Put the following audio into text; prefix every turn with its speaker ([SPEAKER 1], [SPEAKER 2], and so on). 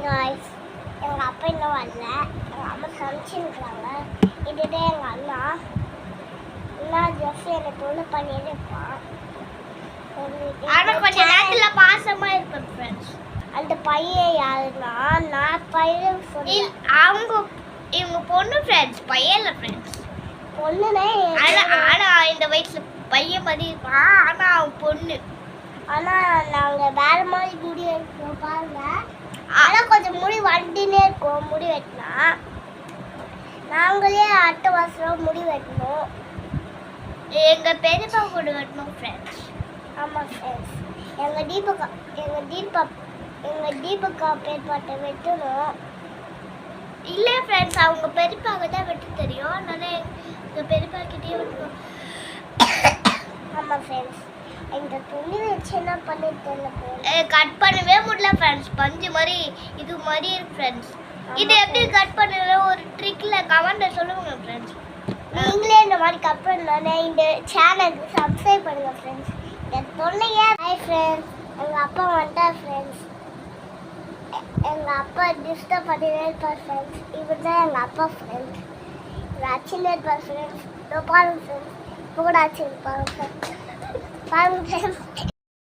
[SPEAKER 1] Guys, எங்கள் அப்பா இன்னும் வரல. எங்கள் அம்மா சமைச்சுருக்குறாங்க. இதுதான் எங்கள் அண்ணா. இன்னும் ஜஸ்ட் எனக்கு ஒன்று பண்ணிட்டு இருப்பான்.
[SPEAKER 2] ஆனால் கொஞ்சம் நேரத்தில் பாசமாக இருப்பேன் ஃப்ரெண்ட்ஸ்.
[SPEAKER 1] அந்த பையன் யாருன்னா நான் பையன் சொல்லி
[SPEAKER 2] இவங்க பொண்ணு ஃப்ரெண்ட்ஸ், பையன் இல்லை ஃப்ரெண்ட்ஸ்.
[SPEAKER 1] பொண்ணுனே
[SPEAKER 2] ஆனால் இந்த வயசில் பையன் மாதிரி இருப்பான், ஆனால் அவன் பொண்ணு.
[SPEAKER 1] ஆனால் நாங்கள் வேறு மாதிரி முடி வைக்கணும் பாருங்க. ஆனால் கொஞ்சம் முடி வண்டினே இருக்கும். முடி வெட்டினா நாங்களே அடுத்த வருஷம் முடி வெட்டணும்.
[SPEAKER 2] எங்கள் பெரியப்பா கூட வெட்டணும் ஃப்ரெண்ட்ஸ்.
[SPEAKER 1] ஆமாம் ஃப்ரெண்ட்ஸ், எங்கள் தீபக்கா பெரியப்பாட்டை வெட்டணும்.
[SPEAKER 2] இல்லை ஃப்ரெண்ட்ஸ், அவங்க பெரியப்பாவுக்கு தான் வெட்ட தெரியும். அதனால எங்கள் பெரியப்பா கிட்டே வெட்டணும்.
[SPEAKER 1] ஆமாம் ஃப்ரெண்ட்ஸ், இந்த துணி வச்சு என்ன பண்ணிட்டு தெரியல.
[SPEAKER 2] கட் பண்ணவே முடியல ஃப்ரெண்ட்ஸ். பஞ்சு மாதிரி இது மாதிரி இருக்கு ஃப்ரெண்ட்ஸ். இது எப்படி கட் பண்ணல ஒரு ட்ரிக்ல கமெண்ட்ல சொல்லுங்க ஃப்ரெண்ட்ஸ்.
[SPEAKER 1] நீங்களே இந்த மாதிரி கட் பண்ணோன்னே இந்த சேனலுக்கு சப்ஸ்கிரைப் பண்ணுங்க ஃப்ரெண்ட்ஸ். என் பொண்ணையே ஹாய் ஃப்ரெண்ட்ஸ், எங்கள் அப்பா வந்துட்டார் ஃப்ரெண்ட்ஸ். எங்கள் அப்பா டிஸ்டர்ப் பண்ணினே இருப்பார் ஃப்ரெண்ட்ஸ். இவர் தான் எங்கள் அப்பா ஃப்ரெண்ட்ஸ். இவர் அச்சினே இருப்பார் ஃப்ரெண்ட்ஸ். பாருங்க ஃப்ரெண்ட்ஸ், இப்போ கூட அச்சு இருப்பாங்க ஃப்ரெண்ட்ஸ். பாருங்க ஃப்ரெண்ட்ஸ்.